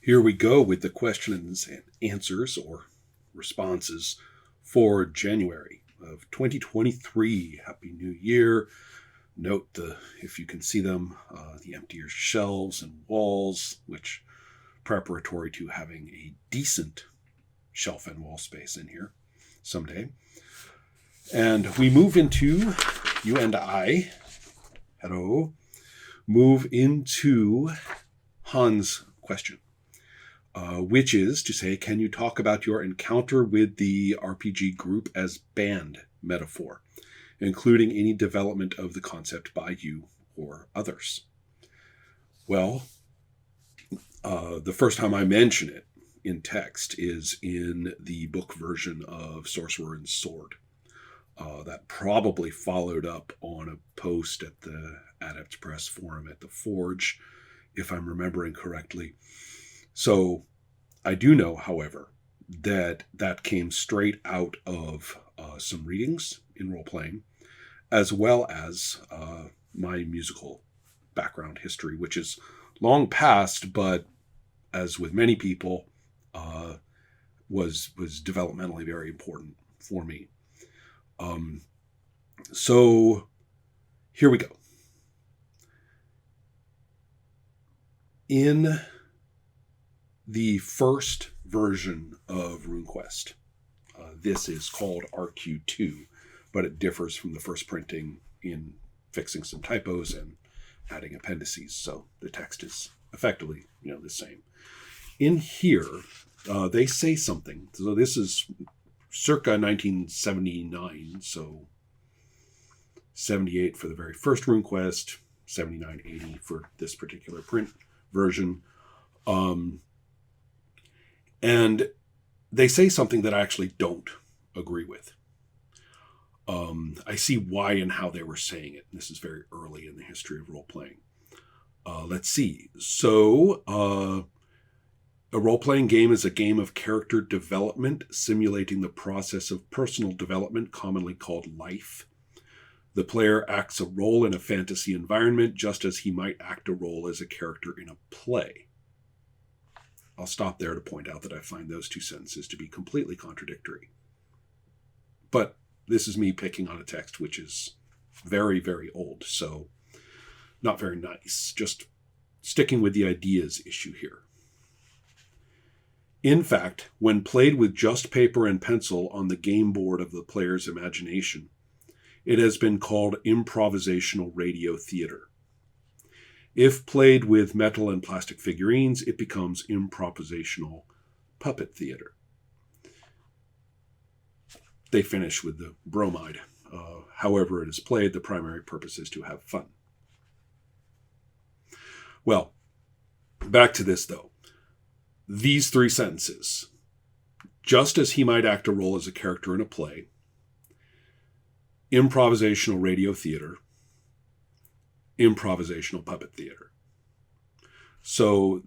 Here we go with the questions and answers or responses for January of 2023. Happy New Year. Note if you can see them, the emptier shelves and walls, which preparatory to having a decent shelf and wall space in here someday. And we move into, you and I, hello, move into Hans' question. Which is to say, can you talk about your encounter with the RPG group as band metaphor, including any development of the concept by you or others? Well, the first time I mention it in text is in the book version of Sorcerer and Sword. That probably followed up on a post at the Adept Press forum at the Forge, if I'm remembering correctly. So I do know, however, that came straight out of some readings in role-playing, as well as my musical background history, which is long past, but as with many people, was developmentally very important for me. So here we go. In the first version of RuneQuest, this is called RQ2, but it differs from the first printing in fixing some typos and adding appendices, so the text is effectively, the same. In here, they say something. So this is circa 1979, so 78 for the very first RuneQuest, 79, 80 for this particular print version. And they say something that I actually don't agree with. I see why and how they were saying it. This is very early in the history of role-playing. Let's see. So, a role-playing game is a game of character development, simulating the process of personal development, commonly called life. The player acts a role in a fantasy environment, just as he might act a role as a character in a play. I'll stop there to point out that I find those two sentences to be completely contradictory. But this is me picking on a text which is very, very old, so not very nice. Just sticking with the ideas issue here. In fact, when played with just paper and pencil on the game board of the player's imagination, it has been called improvisational radio theater. If played with metal and plastic figurines, it becomes improvisational puppet theater. They finish with the bromide. However it is played, the primary purpose is to have fun. Well, back to this though. These three sentences. Just as he might act a role as a character in a play, improvisational radio theater, improvisational puppet theater. So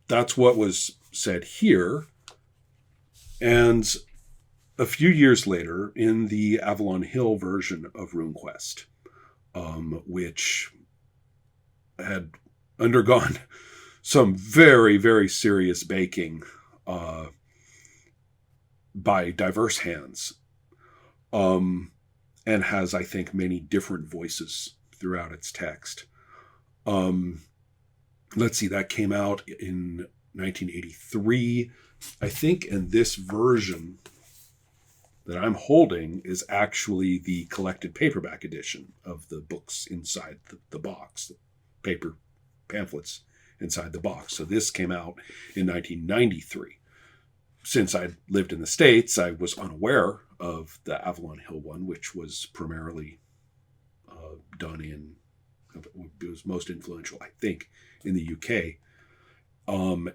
that's what was said here. And a few years later, in the Avalon Hill version of RuneQuest, which had undergone some very, very serious baking by diverse hands, and has, I think, many different voices throughout its text. Let's see, that came out in 1983. I think in this version that I'm holding is actually the collected paperback edition of the books inside the box, the paper pamphlets inside the box. So this came out in 1993. Since I lived in the States, I was unaware of the Avalon Hill one, which was primarily done in, it was most influential, I think, in the UK.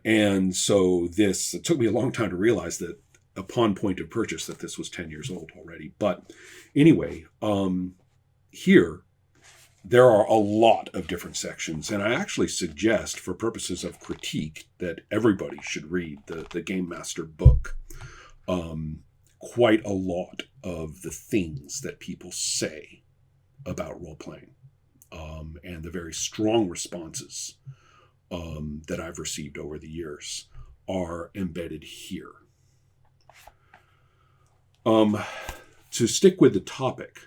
And so it took me a long time to realize that upon point of purchase that this was 10 years old already. But anyway, here, there are a lot of different sections, and I actually suggest, for purposes of critique, that everybody should read the Game Master book. Quite a lot of the things that people say about role-playing, and the very strong responses that I've received over the years are embedded here. To stick with the topic,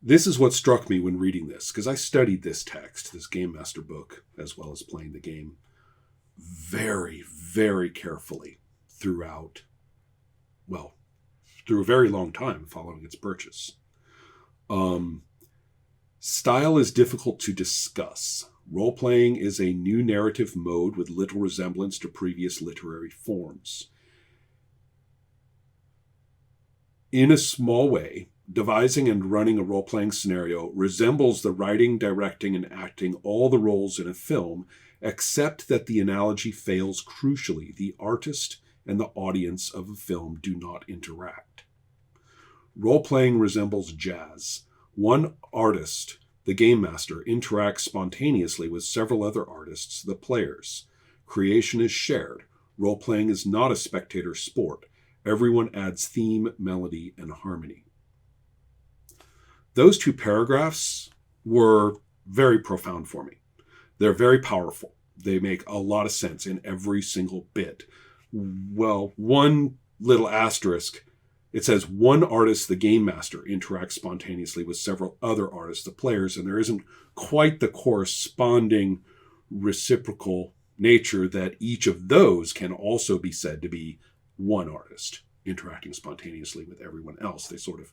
this is what struck me when reading this, because I studied this text, this Game Master book, as well as playing the game, very, very carefully through a very long time following its purchase. Style is difficult to discuss. Role-playing is a new narrative mode with little resemblance to previous literary forms. In a small way, devising and running a role-playing scenario resembles the writing, directing, and acting all the roles in a film, except that the analogy fails crucially. The artist and the audience of a film do not interact. Role-playing resembles jazz. One artist, the game master, interacts spontaneously with several other artists, the players. Creation is shared. Role-playing is not a spectator sport. Everyone adds theme, melody, and harmony. Those two paragraphs were very profound for me. They're very powerful. They make a lot of sense in every single bit. Well, one little asterisk, it says one artist, the game master, interacts spontaneously with several other artists, the players, and there isn't quite the corresponding reciprocal nature that each of those can also be said to be one artist interacting spontaneously with everyone else. They sort of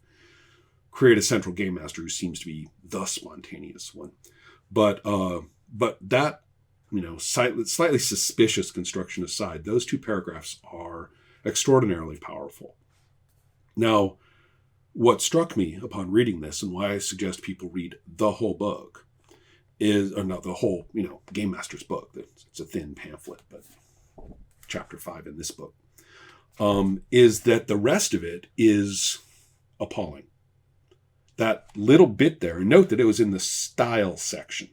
create a central game master who seems to be the spontaneous one. But that, slightly suspicious construction aside, those two paragraphs are extraordinarily powerful. Now, what struck me upon reading this, and why I suggest people read the whole book, the whole, Game Master's book. It's a thin pamphlet, but chapter 5 in this book, is that the rest of it is appalling. That little bit there, and note that it was in the style section,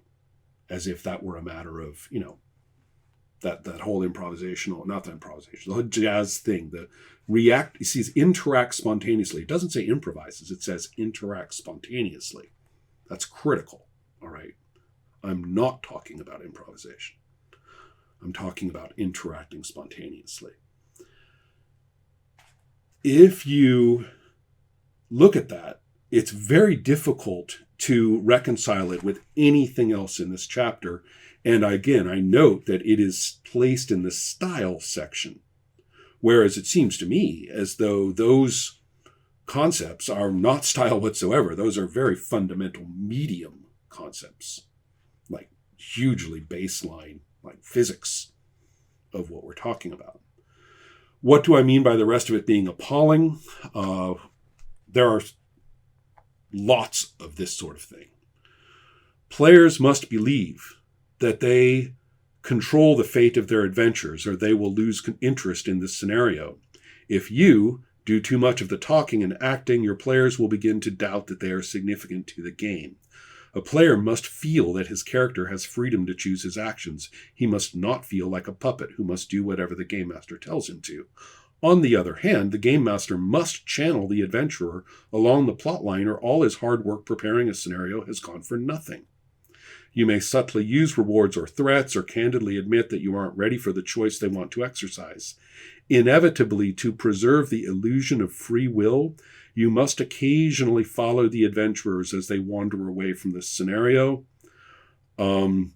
as if that were a matter of, that whole the whole jazz thing, it says interact spontaneously. It doesn't say improvises, it says interact spontaneously. That's critical, all right? I'm not talking about improvisation. I'm talking about interacting spontaneously. If you look at that, it's very difficult to reconcile it with anything else in this chapter. And again, I note that it is placed in the style section, whereas it seems to me as though those concepts are not style whatsoever. Those are very fundamental medium concepts, like hugely baseline, like physics of what we're talking about. What do I mean by the rest of it being appalling? There are lots of this sort of thing. Players must believe that they control the fate of their adventures, or they will lose interest in this scenario. If you do too much of the talking and acting, your players will begin to doubt that they are significant to the game. A player must feel that his character has freedom to choose his actions. He must not feel like a puppet who must do whatever the game master tells him to. On the other hand, the game master must channel the adventurer along the plot line, or all his hard work preparing a scenario has gone for nothing. You may subtly use rewards or threats, or candidly admit that you aren't ready for the choice they want to exercise. Inevitably, to preserve the illusion of free will, you must occasionally follow the adventurers as they wander away from the scenario. It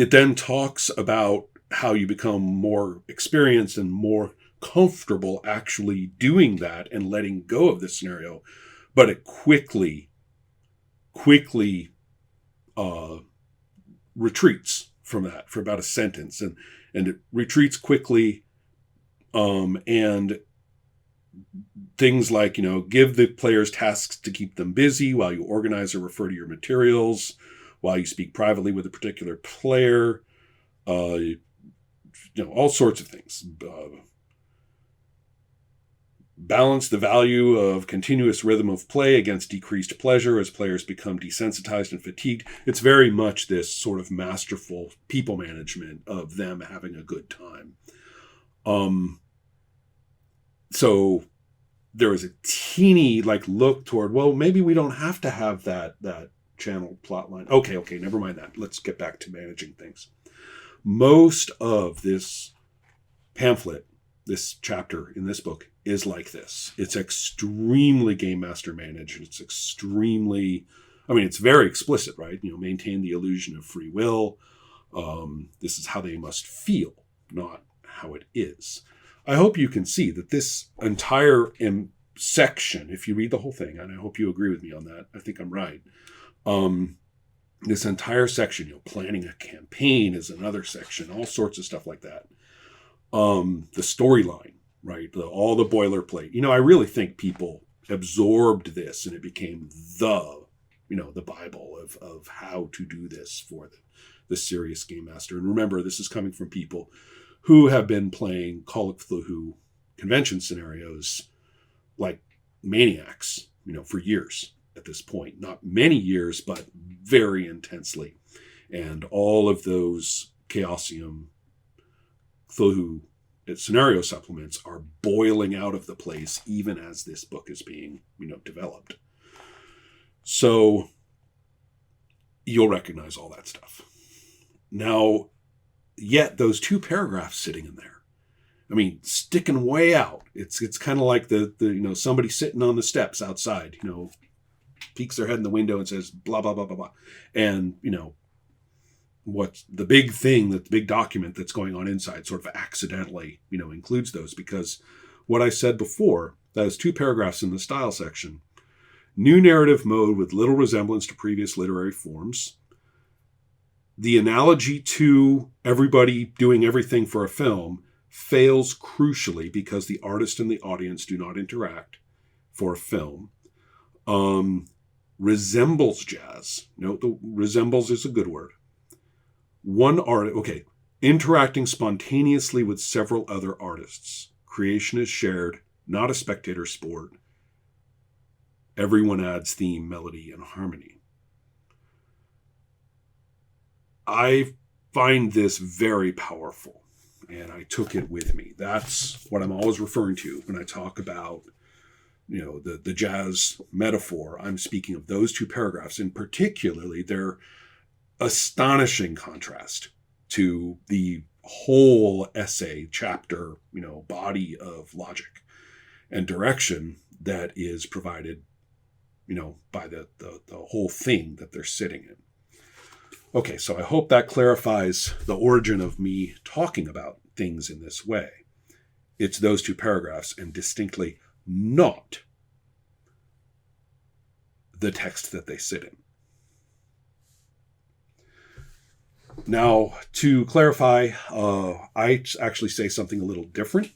then talks about how you become more experienced and more comfortable actually doing that and letting go of the scenario. But it quickly retreats from that for about a sentence, and it retreats quickly, and things like, give the players tasks to keep them busy while you organize or refer to your materials, while you speak privately with a particular player, all sorts of things. Balance the value of continuous rhythm of play against decreased pleasure as players become desensitized and fatigued. It's very much this sort of masterful people management of them having a good time. So there was a teeny like look toward, well, maybe we don't have to have that channel plot line. Okay, never mind that. Let's get back to managing things. Most of this pamphlet, this chapter in this book, is like this. It's extremely game master managed. It's extremely, I mean, it's very explicit, right? You know, maintain the illusion of free will. This is how they must feel, not how it is. I hope you can see that this entire section, if you read the whole thing, and I hope you agree with me on that, I think I'm right. This entire section, you know, planning a campaign is another section, all sorts of stuff like that. The storyline, right? All the boilerplate. You know, I really think people absorbed this and it became the Bible of how to do this for the serious game master. And remember, this is coming from people who have been playing Call of Cthulhu convention scenarios like maniacs, you know, for years at this point. Not many years, but very intensely. And all of those Chaosium Cthulhu scenario supplements are boiling out of the place even as this book is being, you know, developed. So you'll recognize all that stuff. Now, yet those 2 paragraphs sitting in there, I mean, sticking way out. It's kind of like the you know, somebody sitting on the steps outside, you know, peeks their head in the window and says blah blah blah blah blah, and you know, what's the big thing, that the big document that's going on inside sort of accidentally, you know, includes those, because what I said before, those 2 paragraphs in the style section, new narrative mode with little resemblance to previous literary forms. The analogy to everybody doing everything for a film fails crucially because the artist and the audience do not interact for a film. Resembles jazz. Note the resembles is a good word. One art, okay, interacting spontaneously with several other artists. Creation is shared, not a spectator sport. Everyone adds theme, melody, and harmony. I find this very powerful, and I took it with me. That's what I'm always referring to when I talk about, you know, the jazz metaphor. I'm speaking of those 2 paragraphs, and particularly their astonishing contrast to the whole essay, chapter, you know, body of logic and direction that is provided, you know, by the whole thing that they're sitting in. Okay, so I hope that clarifies the origin of me talking about things in this way. It's those 2 paragraphs and distinctly not the text that they sit in. Now, to clarify, I actually say something a little different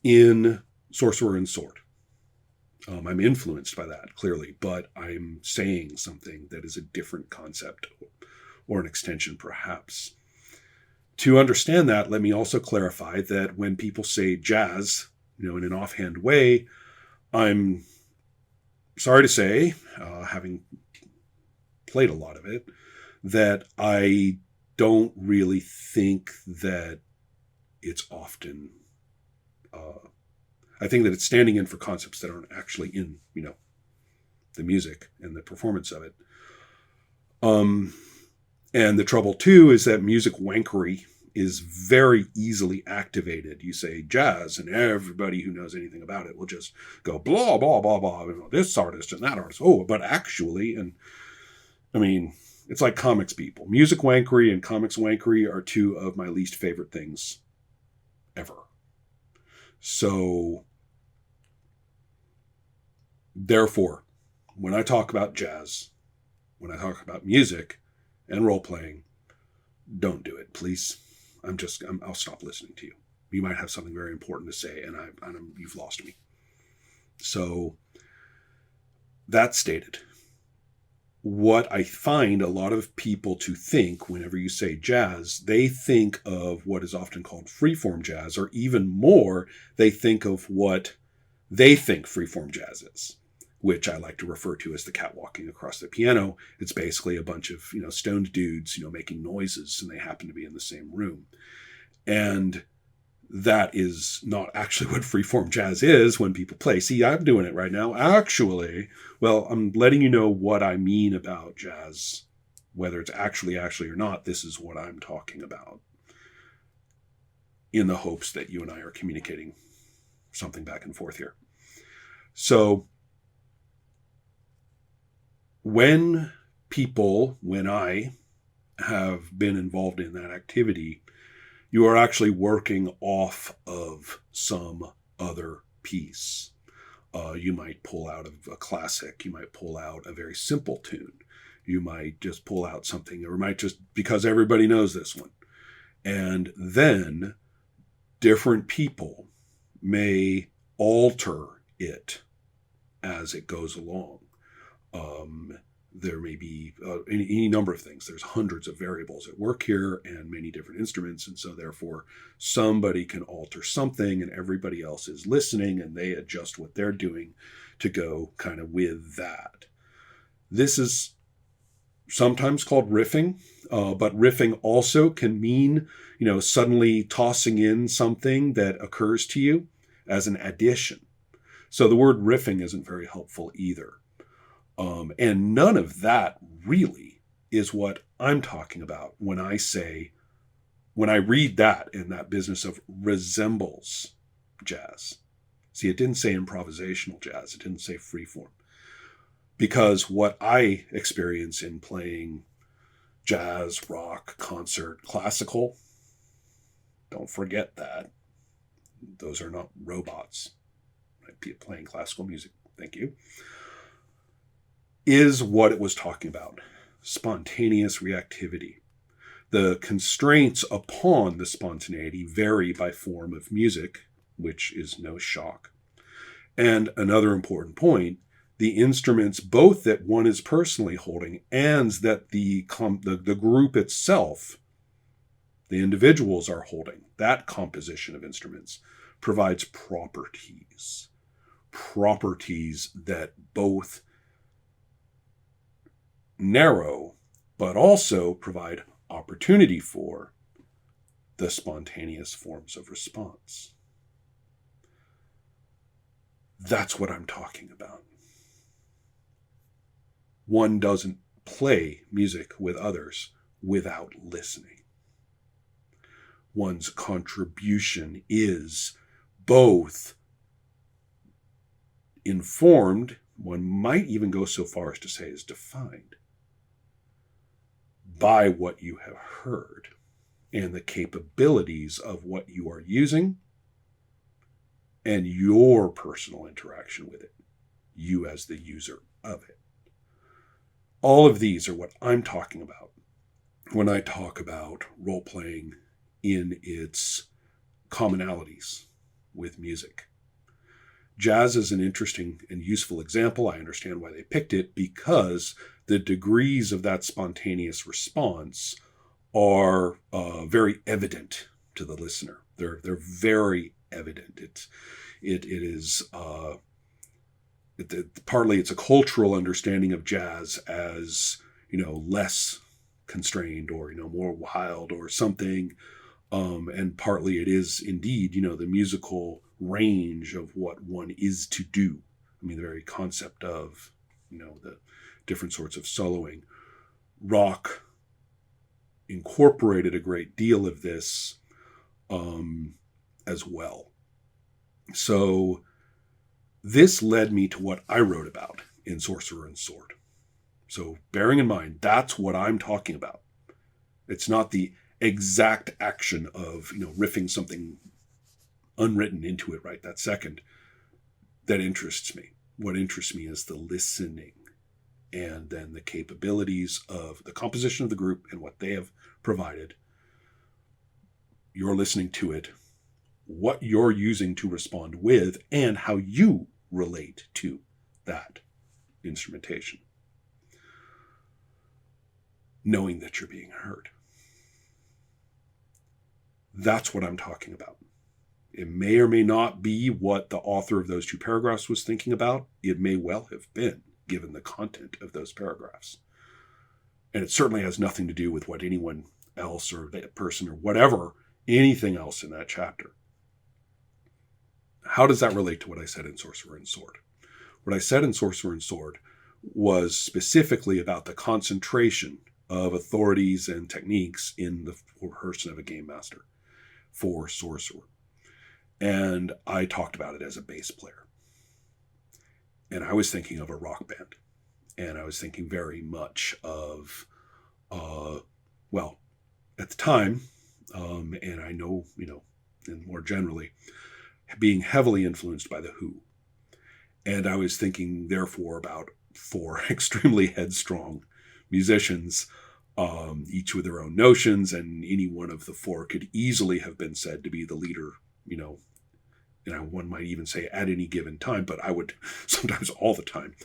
in Sorcerer and Sword. I'm influenced by that, clearly, but I'm saying something that is a different concept or an extension, perhaps. To understand that, let me also clarify that when people say jazz, you know, in an offhand way, I'm sorry to say, having played a lot of it, that I don't really think that it's often... I think that it's standing in for concepts that aren't actually in, you know, the music and the performance of it. And the trouble, too, is that music wankery is very easily activated. You say jazz, and everybody who knows anything about it will just go blah, blah, blah, blah, you know, this artist and that artist. Oh, but actually, and I mean, it's like comics people. Music wankery and comics wankery are 2 of my least favorite things ever. So, therefore, when I talk about jazz, when I talk about music and role-playing, don't do it, please. I'll stop listening to you. You might have something very important to say, and you've lost me. So, that stated, what I find a lot of people to think whenever you say jazz, they think of what is often called freeform jazz, or even more, they think of what they think freeform jazz is, which I like to refer to as the cat walking across the piano. It's basically a bunch of, you know, stoned dudes, you know, making noises, and they happen to be in the same room. And that is not actually what freeform jazz is when people play. See, I'm doing it right now. Actually, well, I'm letting you know what I mean about jazz, whether it's actually or not. This is what I'm talking about, in the hopes that you and I are communicating something back and forth here. So when I have been involved in that activity, you are actually working off of some other piece. You might pull out of a classic. You might pull out a very simple tune. You might just pull out something, or might just, because everybody knows this one. And then different people may alter it as it goes along. There may be any number of things. There's hundreds of variables at work here and many different instruments. And so therefore somebody can alter something and everybody else is listening and they adjust what they're doing to go kind of with that. This is sometimes called riffing, but riffing also can mean, suddenly tossing in something that occurs to you as an addition. So the word riffing isn't very helpful either. And none of that really is what I'm talking about when I read that in that business of resembles jazz. See, it didn't say improvisational jazz. It didn't say freeform. Because what I experience in playing jazz, rock, concert, classical, don't forget that. Those are not robots. Playing classical music. Thank you. Is what it was talking about. Spontaneous reactivity. The constraints upon the spontaneity vary by form of music, which is no shock. And another important point, the instruments, both that one is personally holding and that the group itself, the individuals are holding, that composition of instruments provides properties that both narrow, but also provide opportunity for the spontaneous forms of response. That's what I'm talking about. One doesn't play music with others without listening. One's contribution is both informed, one might even go so far as to say is defined, by what you have heard and the capabilities of what you are using and your personal interaction with it, you as the user of it. All of these are what I'm talking about when I talk about role-playing in its commonalities with music. Jazz is an interesting and useful example. I understand why they picked it, because the degrees of that spontaneous response are very evident to the listener. They're very evident. It is partly it's a cultural understanding of jazz as less constrained or more wild or something, and partly it is indeed the musical range of what one is to do. I mean, the very concept of the different sorts of soloing. Rock incorporated a great deal of this as well. So this led me to what I wrote about in Sorcerer and Sword. So bearing in mind, that's what I'm talking about. It's not the exact action of riffing something unwritten into it right that second that interests me. What interests me is the listening, and then the capabilities of the composition of the group and what they have provided. You're listening to it, what you're using to respond with, and how you relate to that instrumentation. Knowing that you're being heard. That's what I'm talking about. It may or may not be what the author of those two paragraphs was thinking about. It may well have been, given the content of those paragraphs. And it certainly has nothing to do with what anyone else or that person or whatever, anything else in that chapter how does that relate to what I said in Sorcerer and Sword? What I said in Sorcerer and Sword was specifically about the concentration of authorities and techniques in the person of a game master for Sorcerer. And I talked about it as a bass player. And I was thinking of a rock band. And I was thinking very much of, well, at the time, and I know, and more generally, being heavily influenced by The Who. And I was thinking, therefore, about 4 extremely headstrong musicians, each with their own notions, and any one of the 4 could easily have been said to be the leader, one might even say at any given time, but I would sometimes all the time,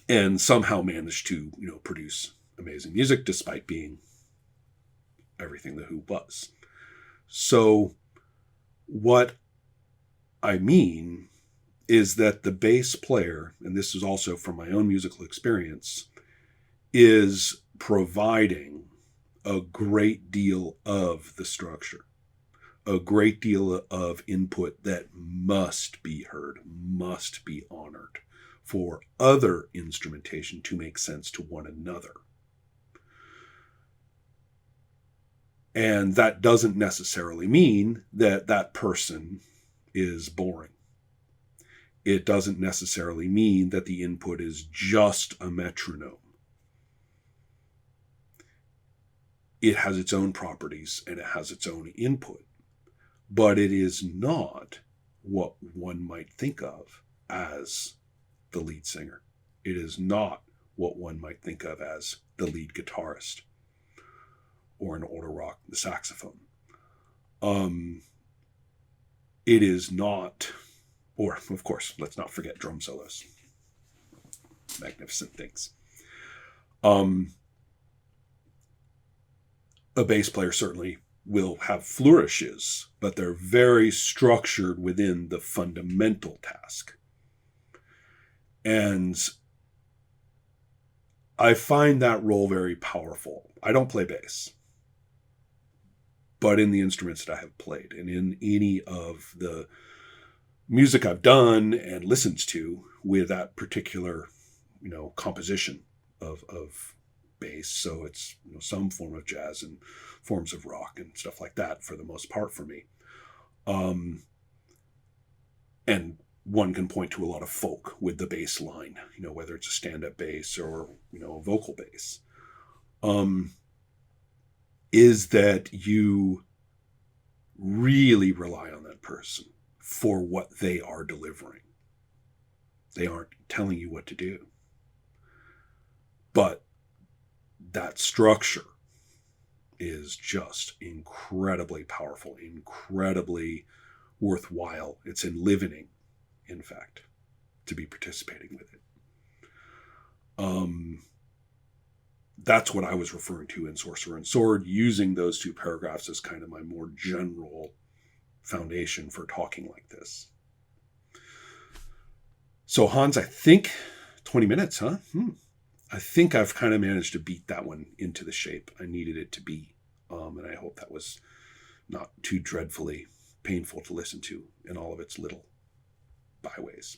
and somehow manage to, produce amazing music despite being everything The Who was. So what I mean is that the bass player, and this is also from my own musical experience, is providing a great deal of the structure, a great deal of input that must be heard, must be honored for other instrumentation to make sense to one another. And that doesn't necessarily mean that that person is boring. It doesn't necessarily mean that the input is just a metronome. It has its own properties and it has its own input, but it is not what one might think of as the lead singer. It is not what one might think of as the lead guitarist, or in older rock, the saxophone. It is not, or of course, let's not forget drum solos. Magnificent things. A bass player certainly will have flourishes, but they're very structured within the fundamental task. And I find that role very powerful. I don't play bass, but in the instruments that I have played and in any of the music I've done and listened to with that particular, composition of bass. So it's some form of jazz and forms of rock and stuff like that for the most part for me. And one can point to a lot of folk with the bass line, whether it's a stand-up bass or, a vocal bass. Is that you really rely on that person for what they are delivering. They aren't telling you what to do. But that structure is just incredibly powerful, incredibly worthwhile. It's enlivening, in fact, to be participating with it. That's what I was referring to in Sorcerer and Sword, using those 2 paragraphs as kind of my more general foundation for talking like this. So Hans, I think 20 minutes, huh? I think I've kind of managed to beat that one into the shape I needed it to be. And I hope that was not too dreadfully painful to listen to in all of its little byways.